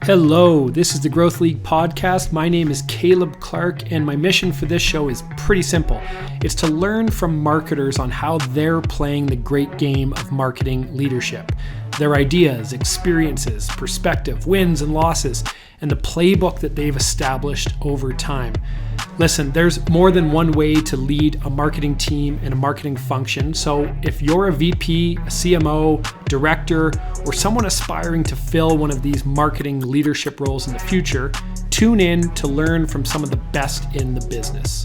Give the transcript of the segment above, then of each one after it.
Hello, this is the Growth League podcast. My name is Caleb Clark, and my mission for this show is pretty simple. It's to learn from marketers on how they're playing the great game of marketing leadership, their ideas, experiences, perspective, wins and losses, and the playbook that they've established over time. Listen, there's more than one way to lead a marketing team and a marketing function. So if you're a VP, a CMO, director, or someone aspiring to fill one of these marketing leadership roles in the future, tune in to learn from some of the best in the business.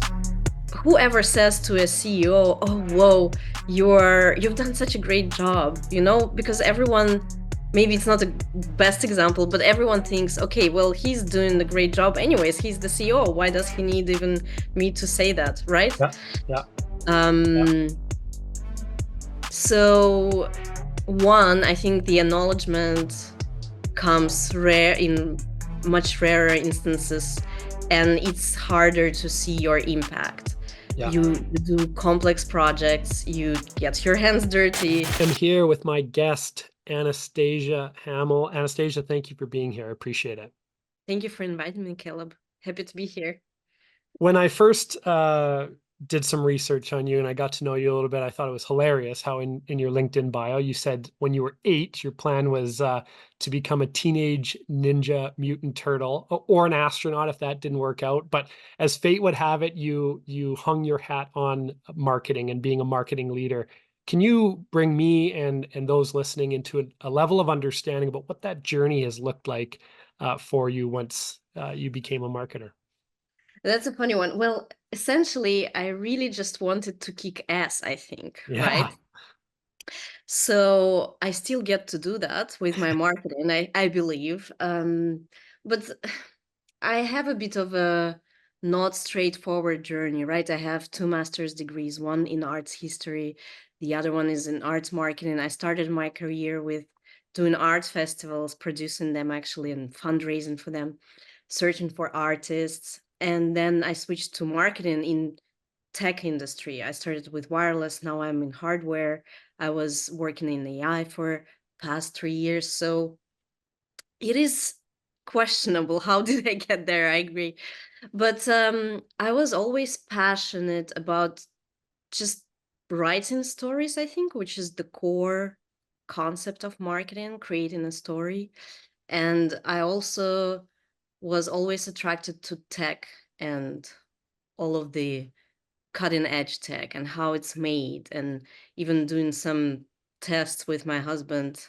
Whoever says to a CEO, "Oh, whoa, you've done such a great job," because everyone, maybe it's not the best example, but everyone thinks, okay, well, he's doing a great job anyways. He's the CEO. Why does he need even me to say that, right? Yeah. So one, I think the acknowledgement comes rare in much rarer instances, and it's harder to see your impact. Yeah. You do complex projects, you get your hands dirty. I'm here with my guest, Anastasia Hamel. Anastasia, thank you for being here. I appreciate it. Thank you for inviting me, Caleb. Happy to be here. When I first did some research on you and I got to know you a little bit, I thought it was hilarious how in your LinkedIn bio, you said when you were 8, your plan was to become a teenage ninja mutant turtle or an astronaut if that didn't work out. But as fate would have it, you hung your hat on marketing and being a marketing leader. Can you bring me and those listening into a level of understanding about what that journey has looked like for you once you became a marketer? That's a funny one. Well, essentially, I really just wanted to kick ass, I think, Yeah. right? So I still get to do that with my marketing, I believe. But I have a bit of a not straightforward journey, right? I have 2 master's degrees, one in arts history, the other one is in arts marketing. I started my career with doing art festivals, producing them actually, and fundraising for them, searching for artists. And then I switched to marketing in tech industry. I started with wireless, now I'm in hardware. I was working in AI for past 3 years. So it is questionable how did I get there. I agree. But I was always passionate about just writing stories, I think, which is the core concept of marketing, creating a story. And I also was always attracted to tech and all of the cutting edge tech and how it's made, and even doing some tests with my husband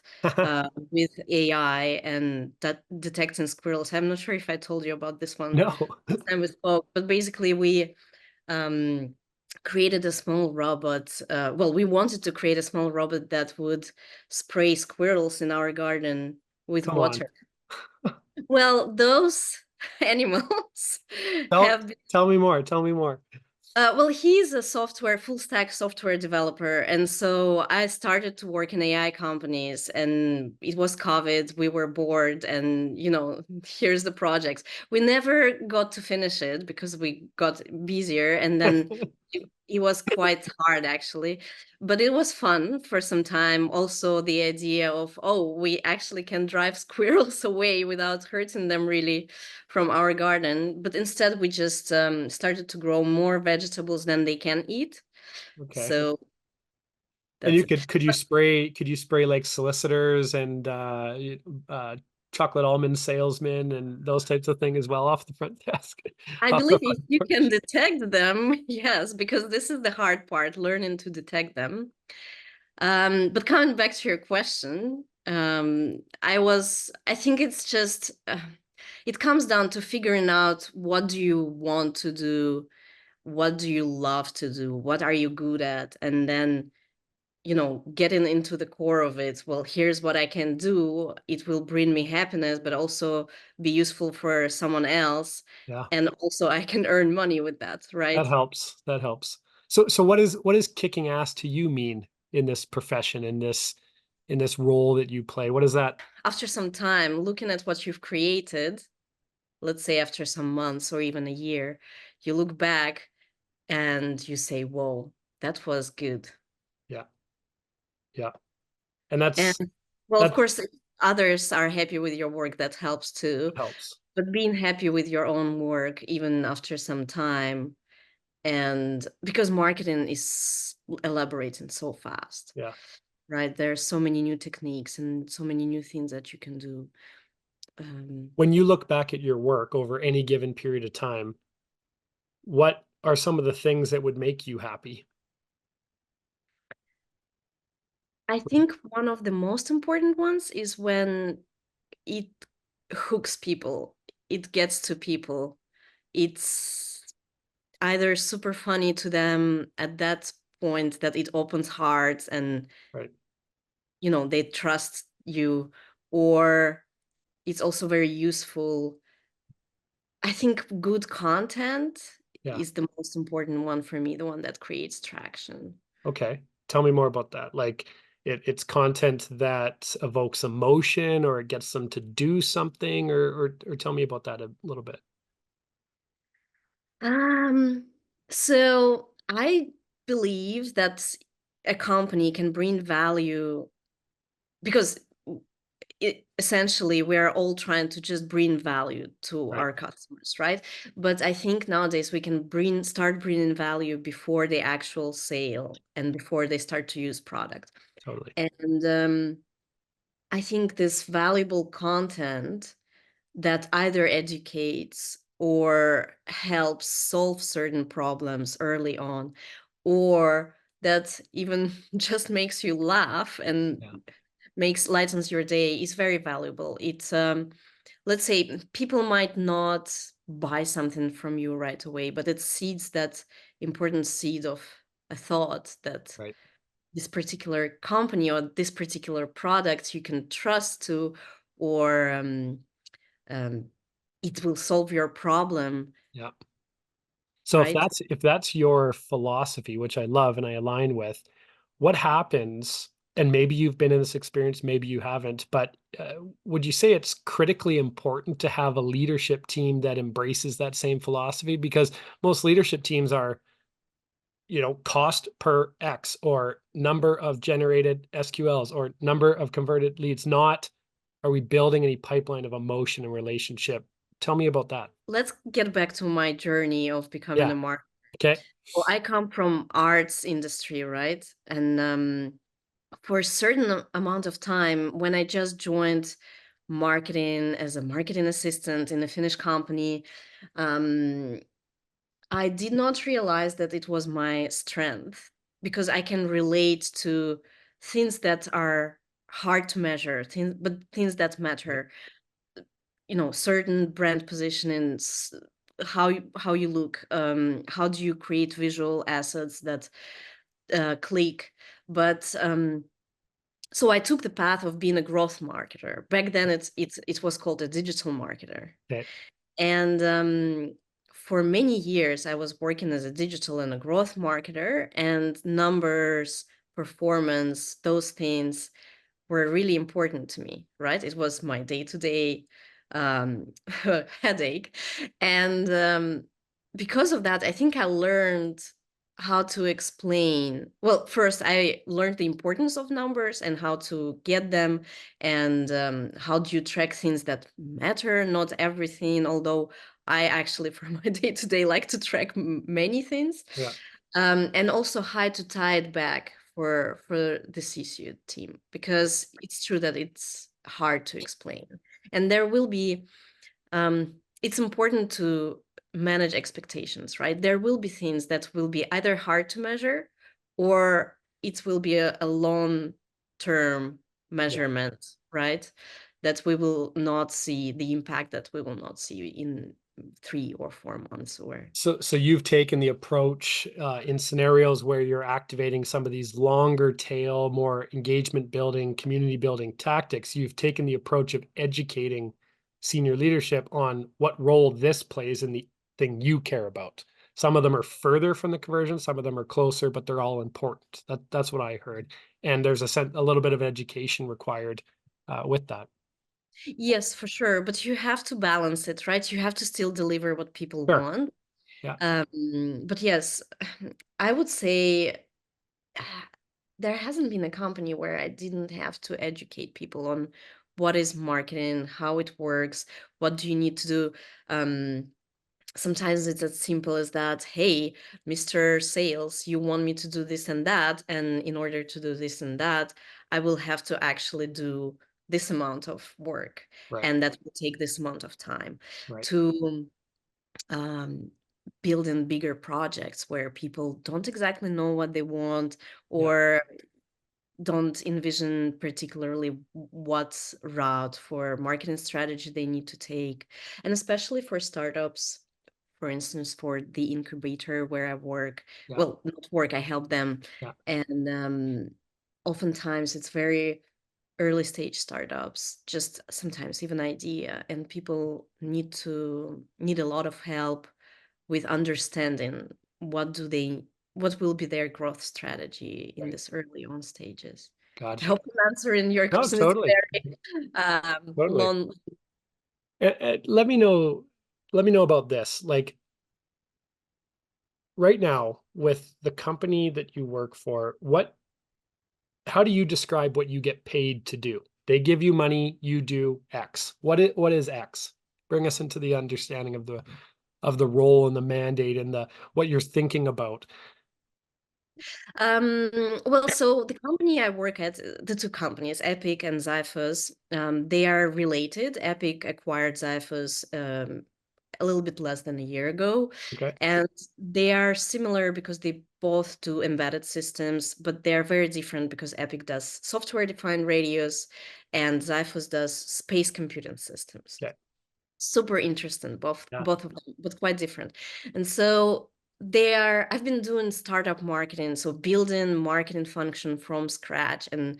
with AI and that detecting squirrels. I'm not sure if I told you about this one No. last time we spoke, but basically we um, created a small robot. Well, we wanted to create a small robot that would spray squirrels in our garden with Come on. water. Well, those animals Tell have been tell me more. Tell me more. well, he's a full stack software developer. And so I started to work in AI companies, and it was COVID. We were bored, and, here's the projects. We never got to finish it because we got busier. And then it was quite hard, actually. But it was fun for some time. Also, the idea of, oh, we actually can drive squirrels away without hurting them really from our garden, but instead we just started to grow more vegetables than they can eat. Okay. So And that's you it. could you spray like solicitors and chocolate almond salesmen and those types of things as well off the front desk? I Off the believe if front you can porch? detect them, yes, because this is the hard part, learning to detect them. But coming back to your question, I think it's just, it comes down to figuring out, what do you want to do? What do you love to do? What are you good at? And then getting into the core of it. Well, here's what I can do. It will bring me happiness, but also be useful for someone else. Yeah, And also I can earn money with that, that right? helps. That helps. So what is kicking ass to you mean in this profession, in this role that you play? What is that? After some time, looking at what you've created, let's say after some months or even a year, you look back and you say, whoa, that was good. Yeah. Yeah. And And that's well, of that course, others are happy with your work, that helps too. Helps. But being happy with your own work, even after some time, and because marketing is elaborating so fast, Yeah. right? There's so many new techniques and so many new things that you can do. When you look back at your work over any given period of time, what are some of the things that would make you happy? I think one of the most important ones is when it hooks people, it gets to people. It's either super funny to them at that point that it opens hearts and, Right. they trust you, or it's also very useful. I think good content Yeah. is the most important one for me, the one that creates traction. Okay. Tell me more about that. Like it's content that evokes emotion or it gets them to do something or tell me about that a little bit. Um, so I believe that a company can bring value because essentially we are all trying to just bring value to Right. our customers, right? But I think nowadays we can start bringing value before the actual sale and before they start to use product. Totally. And I think this valuable content that either educates or helps solve certain problems early on, or that even just makes you laugh and Yeah. lightens your day is very valuable. It's let's say people might not buy something from you right away, but it seeds that important seed of a thought that Right. this particular company or this particular product you can trust to, or um, it will solve your problem, Yeah. So right? if that's your philosophy, which I love and I align with, what happens, and maybe you've been in this experience, maybe you haven't, but would you say it's critically important to have a leadership team that embraces that same philosophy? Because most leadership teams are, cost per X or number of generated SQLs or number of converted leads, not are we building any pipeline of emotion and relationship? Tell me about that. Let's get back to my journey of becoming Yeah. a marketer. Okay. Well, I come from arts industry, right? And for a certain amount of time, when I just joined marketing as a marketing assistant in a Finnish company, um, I did not realize that it was my strength because I can relate to things that are hard to measure, but things that Right. matter. Certain brand positionings, how you look, how do you create visual assets that click. But so I took the path of being a growth marketer. Back then, it was called a digital marketer, Okay. and for many years I was working as a digital and a growth marketer, and numbers, performance, those things were really important to me, right? It was my day-to-day um, headache. And because of that, I think I learned how to explain. Well, first, I learned the importance of numbers and how to get them, and how do you track things that matter, not everything, although I actually, for my day-to-day, like to track many things. Yeah. And also how to tie it back for the C-suite team, because it's true that it's hard to explain, and there will be it's important to manage expectations, right? There will be things that will be either hard to measure, or it will be a long term Yeah. measurement, right? That we will not see the impact, that we will not see in 3 or 4 months, or So you've taken the approach in scenarios where you're activating some of these longer tail, more engagement building, community building tactics. You've taken the approach of educating senior leadership on what role this plays in the thing you care about. Some of them are further from the conversion, some of them are closer, but they're all important. That's what I heard. And there's a little bit of education required with that. Yes, for sure. But you have to balance it, right? You have to still deliver what people Sure. want. Yeah. But yes, I would say there hasn't been a company where I didn't have to educate people on what is marketing, how it works, what do you need to do. Sometimes it's as simple as that. Hey, Mr. Sales, you want me to do this and that, and in order to do this and that, I will have to actually do this amount of work, Right. and that will take this amount of time Right. to um, build in bigger projects where people don't exactly know what they want, Yeah. or don't envision particularly what route for marketing strategy they need to take. And especially for startups, for instance, for the incubator where I work, Yeah. well, not work, I help them. Yeah. And oftentimes it's very early stage startups, just sometimes even idea, and people need a lot of help with understanding what will be their growth strategy in Right. this early on stages. I Gotcha. hope I'm answering your No, question. It's totally. very Totally. long. Let me know. Let me know about this. Like right now, with the company that you work for, how do you describe what you get paid to do? They give you money, you do X. What is X? Bring us into the understanding of the role and the mandate and the what you're thinking about. Well, so the company I work at, the two companies, Epic and Xiphos, they are related. Epic acquired Xiphos a little bit less than a year ago. Okay. And they are similar because they both do embedded systems, but they're very different because Epic does software-defined radios and Xiphos does space computing systems. Okay. Super interesting, Yeah. both of them, but quite different. And so I've been doing startup marketing, so building marketing function from scratch, and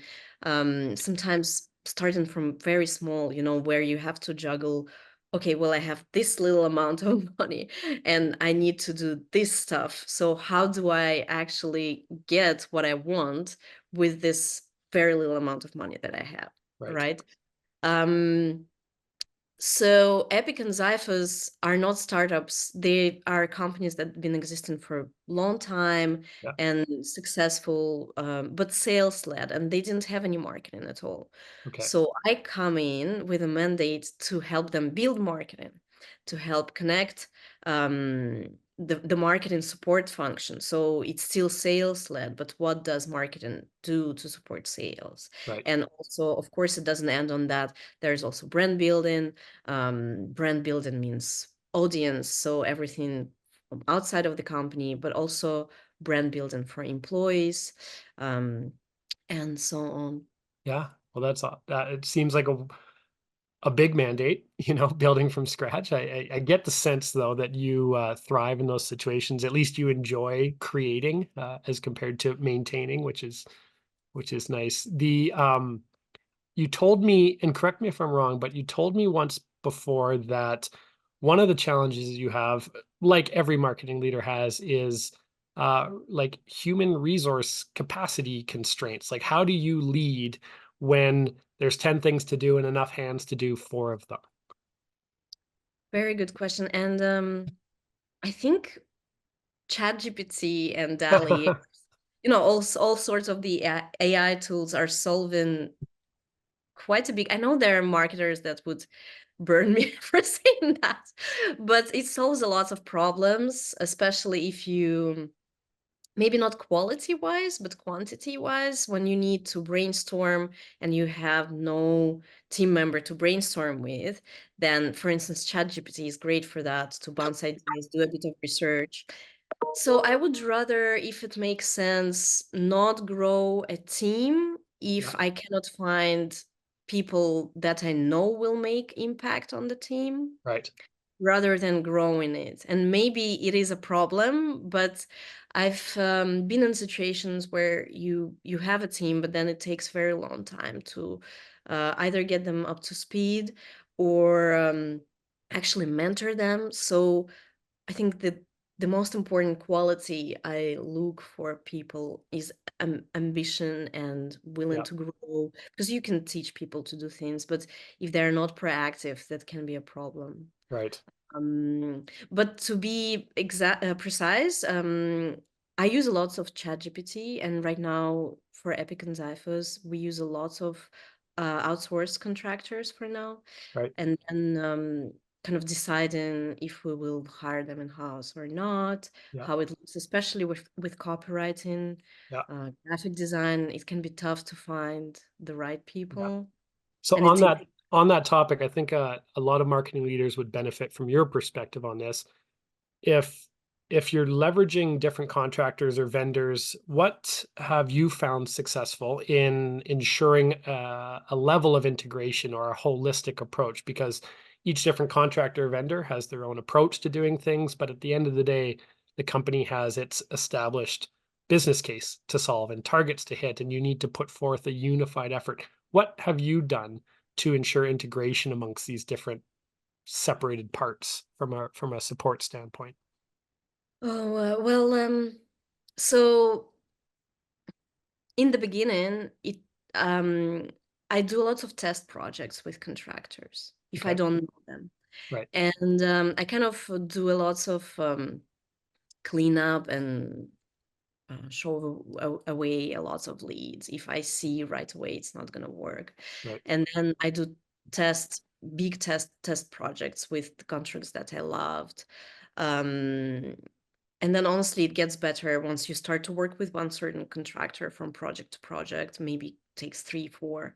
sometimes starting from very small, where you have to juggle, okay, well, I have this little amount of money and I need to do this stuff. So how do I actually get what I want with this very little amount of money that I have, Right. right? Um, so Epic and Xiphos are not startups. They are companies that have been existing for a long time Yeah. and successful, but sales led, and they didn't have any marketing at all. Okay. So I come in with a mandate to help them build marketing, to help connect the marketing support function. So it's still sales led, but what does marketing do to support sales? Right. And also, of course, it doesn't end on that. There's also brand building. Brand building means audience, so everything from outside of the company, but also brand building for employees, and so on. Yeah. Well, that it seems like a big mandate, building from scratch. I get the sense though that you thrive in those situations. At least you enjoy creating as compared to maintaining, which is nice. You told me, and correct me if I'm wrong, but you told me once before that one of the challenges you have, like every marketing leader has, is like human resource capacity constraints. Like, how do you lead when there's 10 things to do and enough hands to do four of them? Very good question. And I think Chad GPT and DALI, all sorts of the AI tools are solving quite a big. I know there are marketers that would burn me for saying that, but it solves a lot of problems, especially if you, maybe not quality wise, but quantity wise, when you need to brainstorm and you have no team member to brainstorm with. Then, for instance, ChatGPT is great for that, to bounce ideas, do a bit of research. So I would rather, if it makes sense, not grow a team Yeah. if I cannot find people that I know will make impact on the team, Right. rather than growing it. And maybe it is a problem, but I've been in situations where you have a team, but then it takes very long time to either get them up to speed, or actually mentor them. So I think that the most important quality I look for people is ambition and willing Yeah. to grow, because you can teach people to do things, but if they're not proactive, that can be a problem. Right. But to be precise, I use a lot of ChatGPT, and right now for Epic and Xiphos, we use a lot of outsource contractors for now, Right. and then kind of deciding if we will hire them in-house or not, Yeah. how it looks, especially with copywriting, Yeah. graphic design. It can be tough to find the right Yeah. people, So and it takes. on that topic, I think a lot of marketing leaders would benefit from your perspective on this. If you're leveraging different contractors or vendors, what have you found successful in ensuring a level of integration or a holistic approach? Because each different contractor or vendor has their own approach to doing things, but at the end of the day, the company has its established business case to solve and targets to hit, and you need to put forth a unified effort. What have you done to ensure integration amongst these different separated parts from a support standpoint? Oh, well, so in the beginning, um, I do lots of test projects with contractors if I Okay. don't know them. Right. And I kind of do a lots of cleanup and show away a lot of leads if I see right away it's not going to work. Right. And then I do test big test projects with the contracts that I loved. Um, and then honestly, it gets better once you start to work with one certain contractor from project to project. Maybe takes 3, 4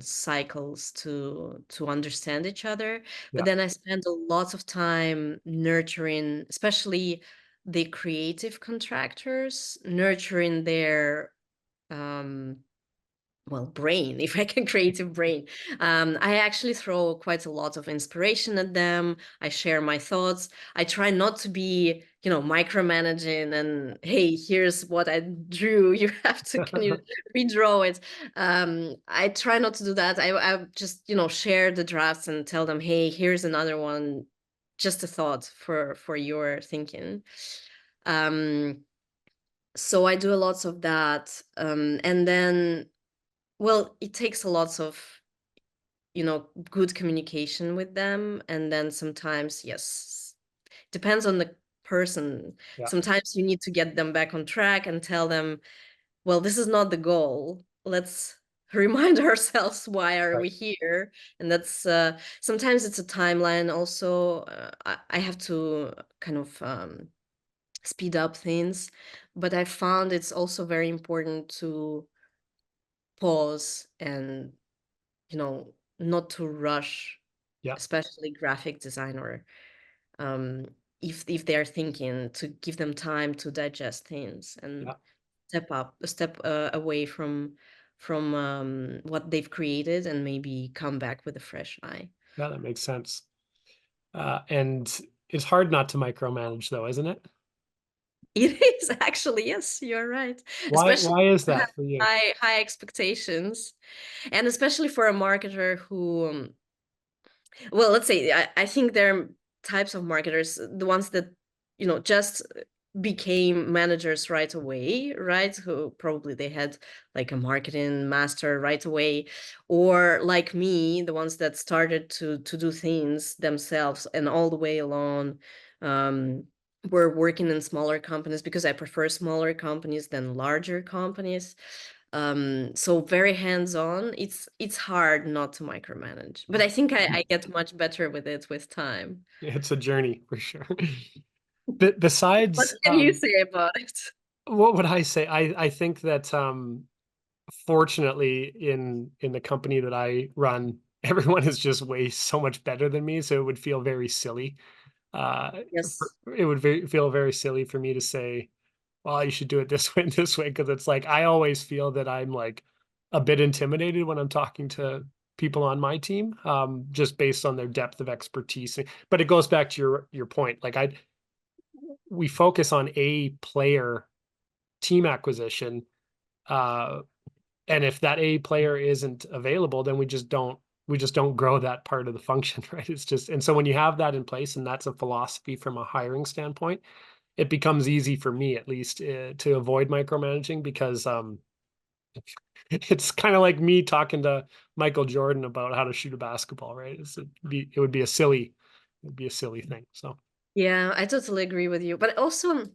cycles to understand each other. But Yeah. then I spend a lot of time nurturing, especially the creative contractors, nurturing their um, well, brain, if I can creative brain. I actually throw quite a lot of inspiration at them. I share my thoughts. I try not to be, micromanaging and, hey, here's what I drew. You have to, can you redraw it? I try not to do that. I just, share the drafts and tell them, hey, here's another one. Just a thought for your thinking. Um, so I do a lots of that. And then well, it takes a lot of, good communication with them. And then sometimes, yes, depends on the person. Yeah. Sometimes you need to get them back on track and tell them, well, this is not the goal. Let's remind ourselves why are Right. we here. And that's sometimes it's a timeline also. I have to kind of speed up things, but I found it's also very important to pause and not to rush, Yeah. especially graphic design or um, if they're thinking, to give them time to digest things and Yeah. step away from what they've created and maybe come back with a fresh eye. Yeah. That makes sense. And it's hard not to micromanage, though, isn't it? It is actually, yes, you're right. Especially Why is if you have that for you? high expectations, and especially for a marketer who well, let's say I think there are types of marketers, the ones that, just became managers right away, right? Who probably they had like a marketing master right away, or like me, the ones that started to do things themselves and all the way along. Um, were working in smaller companies because I prefer smaller companies than larger companies. So very hands-on. It's hard not to micromanage, but I think I get much better with it with time. It's a journey for sure. What Besides, can you say about it? what would I say? I think that fortunately in the company that I run, everyone is just way so much better than me. So it would feel very silly. Uh, Yes. it would feel very silly for me to say, well, you should do it this way and this way, because it's like I always feel that I'm like a bit intimidated when I'm talking to people on my team, just based on their depth of expertise. But it goes back to your point. Like we focus on a player team acquisition, uh, and if that A player isn't available, then we just don't grow that part of the function, right? It's just, and so when you have that in place, and that's a philosophy from a hiring standpoint, it becomes easy for me at least to avoid micromanaging, because it's kind of like me talking to Michael Jordan about how to shoot a basketball, right? It would be a silly thing. So Yeah, I totally agree with you. But also,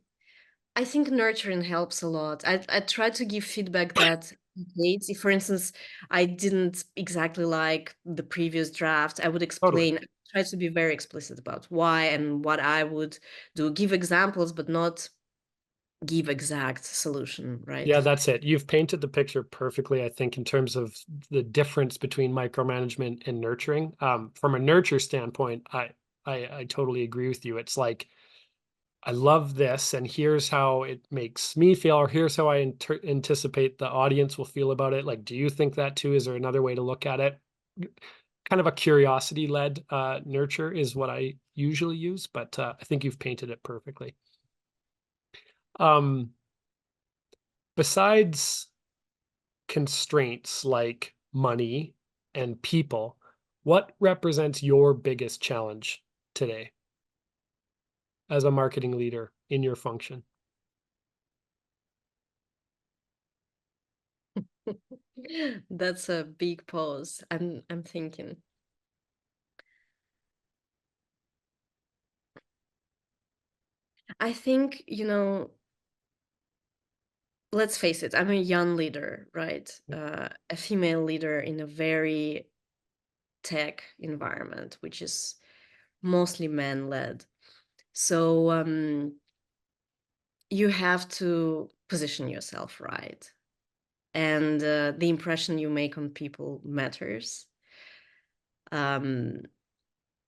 I think nurturing helps a lot. I try to give feedback that templates. If, for instance, I didn't exactly like the previous draft, I would Totally. explain, try to be very explicit about why and what I would do. Give examples, but not give exact solution, right? Yeah, that's it. You've painted the picture perfectly, I think, in terms of the difference between micromanagement and nurturing. From a nurture standpoint, I totally agree with you. It's like, I love this, and here's how it makes me feel, or here's how I anticipate the audience will feel about it. Like, do you think that too? Is there another way to look at it? Kind of a curiosity-led nurture is what I usually use, but I think you've painted it perfectly. Um, Besides constraints like money and people, what represents your biggest challenge today as a marketing leader in your function? That's a big pause. I'm thinking. I think, let's face it, I'm a young leader, right? A female leader in a very tech environment, which is mostly man-led. So you have to position yourself right. And the impression you make on people matters. Um,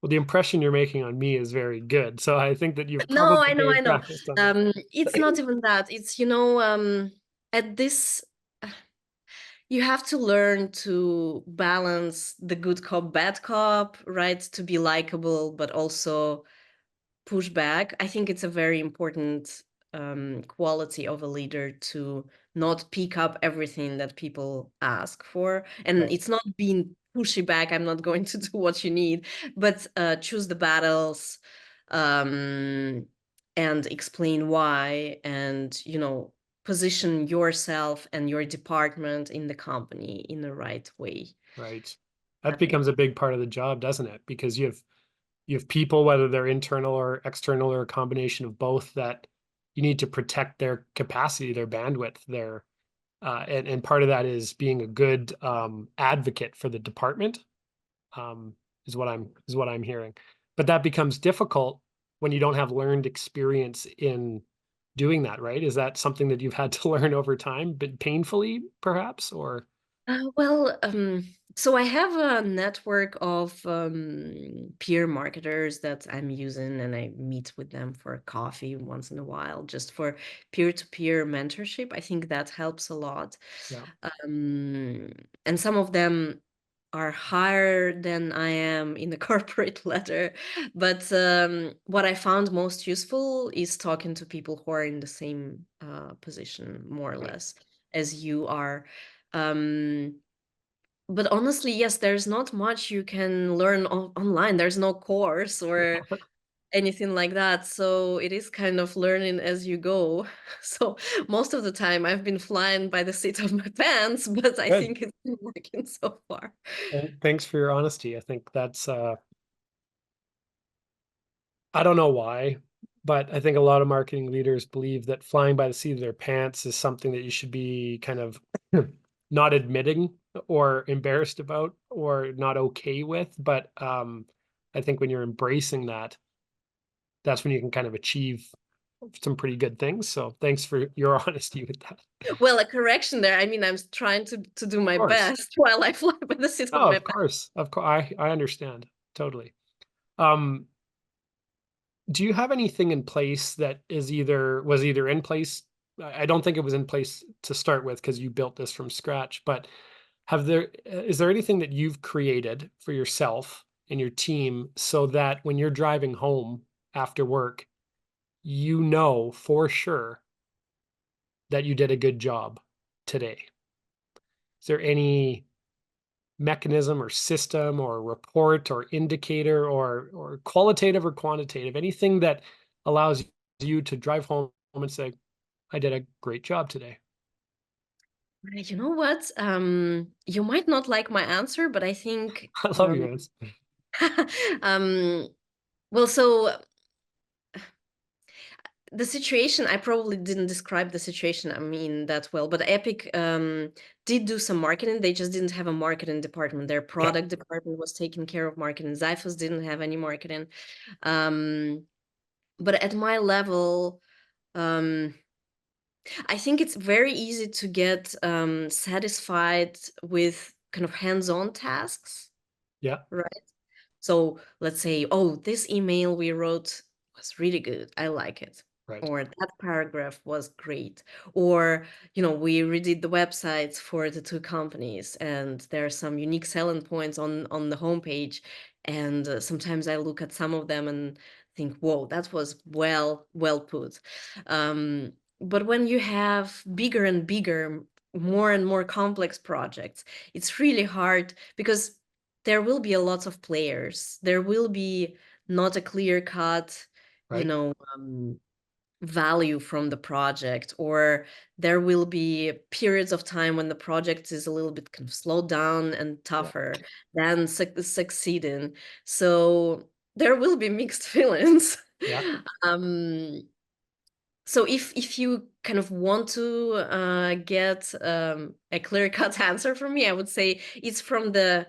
Well, the impression you're making on me is very good. So I think that you've no, probably I know, very I know. practiced on that. It's not even that. It's, at this, you have to learn to balance the good cop, bad cop, right? To be likable, but also push back. I think it's a very important quality of a leader to not pick up everything that people ask for. And Right, it's not being pushy back, I'm not going to do what you need, but choose the battles, um, and explain why, and, position yourself and your department in the company in the right way, right. I That think. becomes a big part of the job, doesn't it? Because you have people, whether they're internal or external or a combination of both, that you need to protect their capacity, their bandwidth, their and part of that is being a good advocate for the department, um, is what I'm hearing. But that becomes difficult when you don't have learned experience in doing that, right? Is that something that you've had to learn over time, but painfully, perhaps, or Well, so I have a network of peer marketers that I'm using, and I meet with them for coffee once in a while, just for peer-to-peer mentorship. I think that helps a lot. yeah, Um, and some of them are higher than I am in the corporate ladder. But what I found most useful is talking to people who are in the same position, more or right. less, as you are. Um, but honestly, yes, there's not much you can learn online. There's no course or anything like that. So it is kind of learning as you go. So most of the time I've been flying by the seat of my pants, but I Good. think it's been working so far. Thanks for your honesty. I think that's I don't know why, but I think a lot of marketing leaders believe that flying by the seat of their pants is something that you should be kind of not admitting or embarrassed about or not okay with. But I think when you're embracing that, that's when you can kind of achieve some pretty good things. So thanks for your honesty with that. Of Well, a correction there. I mean, I'm trying to do my course. best while I fly by the seat of Oh, my of pants. course. Of course. I understand totally. Um, do you have anything in place that was either in place? I don't think it was in place to start with because you built this from scratch, but is there anything that you've created for yourself and your team so that when you're driving home after work, you know for sure that you did a good job today? Is there any mechanism or system or report or indicator or qualitative or quantitative, anything that allows you to drive home and say, I did a great job today? You know what? You might not like my answer, but I think I love your answer. um, well, so the situation, I probably didn't describe the situation, I mean, that well, but Epic did do some marketing. They just didn't have a marketing department. Their Okay. product department was taking care of marketing. Xiphos didn't have any marketing. Um, but at my level, um, I think it's very easy to get satisfied with kind of hands-on tasks, Yeah. right? So let's say, oh, this email we wrote was really good. I like it. Right. Or that paragraph was great. Or, we redid the websites for the two companies, and there are some unique selling points on the homepage. And sometimes I look at some of them and think, whoa, that was well put. Um, but when you have bigger and bigger, more and more complex projects, it's really hard because there will be a lot of players. There will be not a clear cut, you Right. know, value from the project, or there will be periods of time when the project is a little bit kind of slowed down and Yeah. tougher than succeeding. So there will be mixed feelings. Yeah. um, so if you kind of want to get a clear-cut answer from me, I would say it's from the,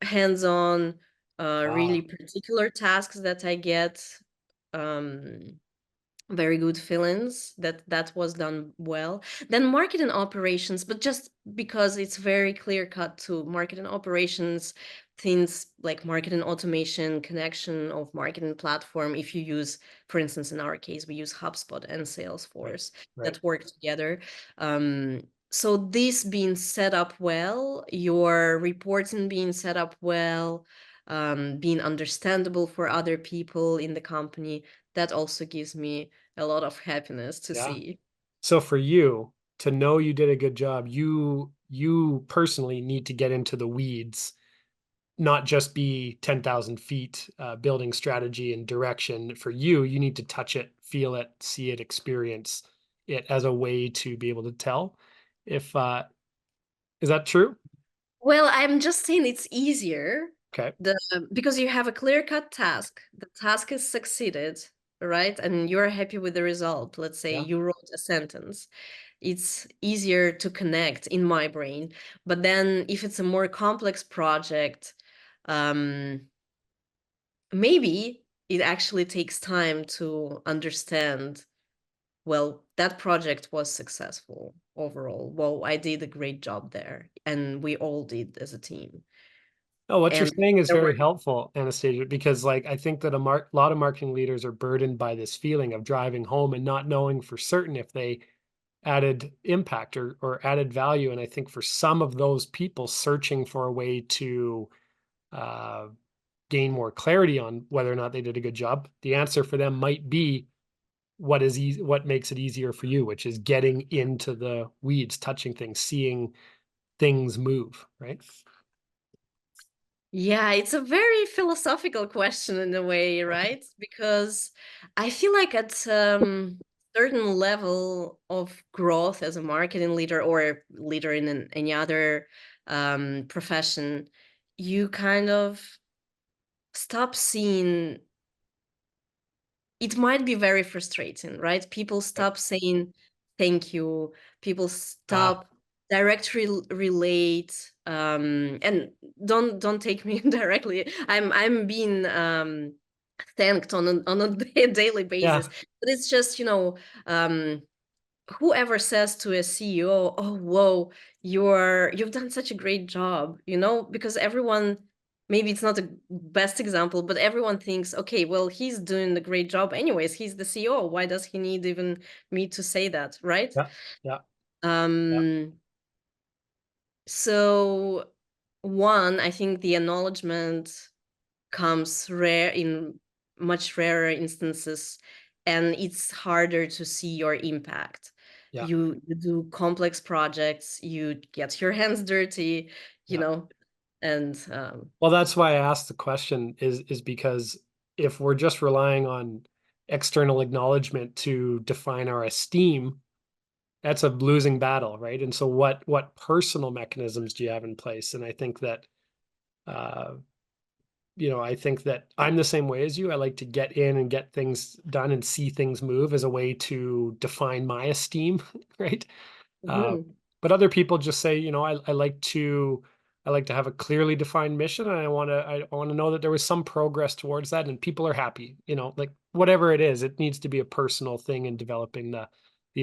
hands-on, Ah, really particular tasks that I get um, very good feelings that was done well. Then marketing operations, but just because it's very clear cut to marketing operations, things like marketing automation, connection of marketing platform. If you use, for instance, in our case, we use HubSpot and right. Salesforce Right. that work together. So this being set up well, your reporting being set up well, being understandable for other people in the company, that also gives me a lot of happiness to Yeah. see. So for you to know you did a good job, you personally need to get into the weeds, not just be 10,000 feet building strategy and direction. For you, you need to touch it, feel it, see it, experience it as a way to be able to tell. If is that true? Well, I'm just saying it's easier Okay. because you have a clear-cut task. The task is succeeded, right? And you're happy with the result. Let's say Yeah. you wrote a sentence. It's easier to connect in my brain. But then if it's a more complex project, um, maybe it actually takes time to understand, well, that project was successful overall. Well, I did a great job there, and we all did as a team. Oh, what you're And saying is there were, very helpful, Anastasia, because like I think that lot of marketing leaders are burdened by this feeling of driving home and not knowing for certain if they added impact or added value. And I think for some of those people searching for a way to uh, gain more clarity on whether or not they did a good job, the answer for them might be what is easy, what makes it easier for you, which is getting into the weeds, touching things, seeing things move, right? yeah, it's a very philosophical question in a way, right? Because I feel like at certain level of growth as a marketing leader or leader in any other profession, you kind of stop seeing, it might be very frustrating, right? People Okay. stop saying thank you. People Ah, stop directly relate. And don't take me directly. I'm being thanked on a daily basis. yeah, But it's just, um, whoever says to a CEO, "Oh, whoa, you've done such a great job," because everyone, maybe it's not the best example, but everyone thinks, okay, well, he's doing a great job anyways. He's the CEO. Why does he need even me to say that, right? yeah, yeah, yeah, Um, so one, I think the acknowledgement comes rare in much rarer instances, and it's harder to see your impact. yeah, You do complex projects, you get your hands dirty, you yeah. know, and Well, that's why I asked the question is because if we're just relying on external acknowledgement to define our esteem, that's a losing battle, right? And so what personal mechanisms do you have in place? And I think that uh, I think that I'm the same way as you. I like to get in and get things done and see things move as a way to define my esteem, right? Uh, Mhm. but other people just say, I like to have a clearly defined mission, and I want to know that there was some progress towards that, and people are happy. Like whatever it is, it needs to be a personal thing in developing the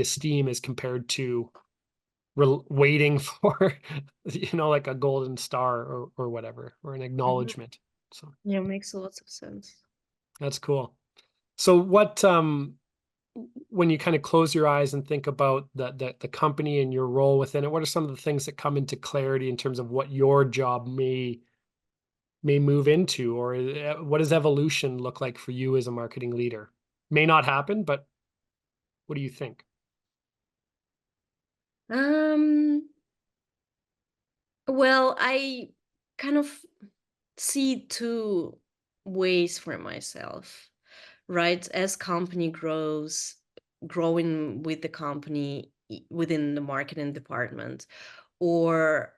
esteem as compared to waiting for like a golden star or whatever, or an Mhm. acknowledgement. So Yeah, makes lots of sense. that's cool. So when you kind of close your eyes and think about the company and your role within it, what are some of the things that come into clarity in terms of what your job may move into, or what does evolution look like for you as a marketing leader? May not happen, but what do you think? Um, well, I kind of see two ways for myself, right? As company grows, growing with the company within the marketing department, or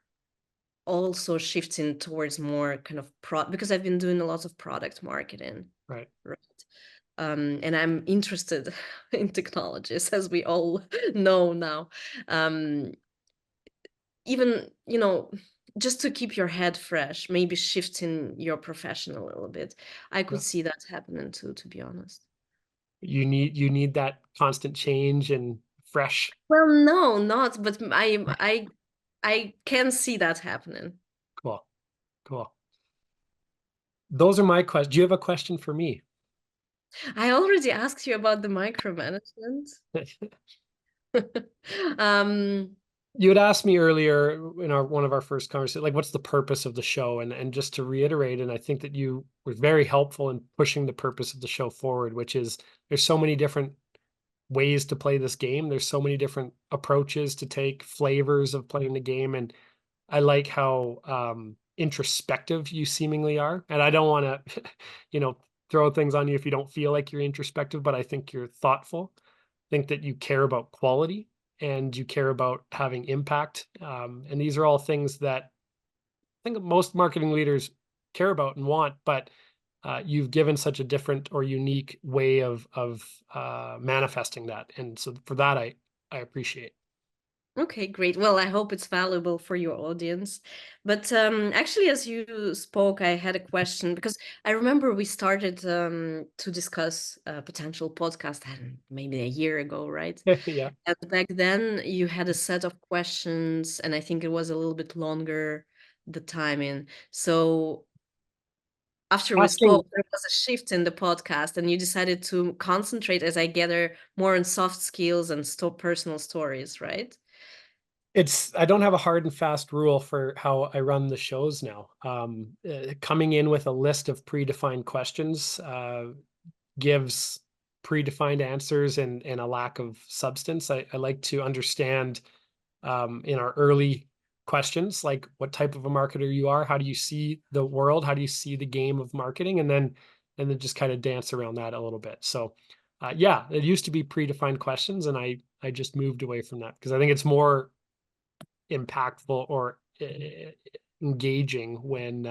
also shifting towards more kind of because I've been doing a lot of product marketing, Right. right? And I'm interested in technologies, as we all know now. Um, even, just to keep your head fresh, maybe shifting your profession a little bit. I Yeah. could see that happening too, to be honest. You need that constant change and fresh. Well, no, not, but I can see that happening. Cool. Cool. Those are my questions. Do you have a question for me? I already asked you about the micromanagement. um, You had asked me earlier in our one of our first conversations, like, what's the purpose of the show? And just to reiterate, and I think that you were very helpful in pushing the purpose of the show forward, which is there's so many different ways to play this game. There's so many different approaches to take, flavors of playing the game, and I like how introspective you seemingly are. And I don't want to, throw things on you if you don't feel like you're introspective, but I think you're thoughtful. I think that you care about quality and you care about having impact. And these are all things that I think most marketing leaders care about and want, but you've given such a different or unique way of manifesting that. And so for that, I appreciate. Okay, great. Well, I hope it's valuable for your audience. But actually, as you spoke, I had a question because I remember we started to discuss a potential podcast maybe a year ago, right? Yeah. And back then, you had a set of questions, and I think it was a little bit longer, the timing. So after we spoke, Asking there was a shift in the podcast, and you decided to concentrate, as I gather, more on soft skills and personal stories, right? I don't have a hard and fast rule for how I run the shows now. Coming in with a list of predefined questions gives predefined answers and a lack of substance. I like to understand in our early questions, like what type of a marketer you are, how do you see the world, how do you see the game of marketing, and then just kind of dance around that a little bit. So yeah, it used to be predefined questions, and I just moved away from that because I think it's more impactful or engaging when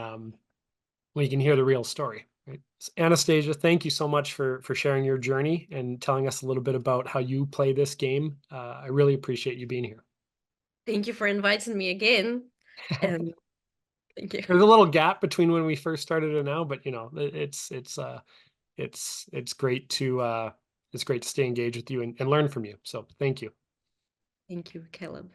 you can hear the real story. Right? So Anastasia, thank you so much for sharing your journey and telling us a little bit about how you play this game. I really appreciate you being here. Thank you for inviting me again. And thank you. There's a little gap between when we first started and now, but it's great to stay engaged with you and learn from you. So thank you. Thank you, Caleb.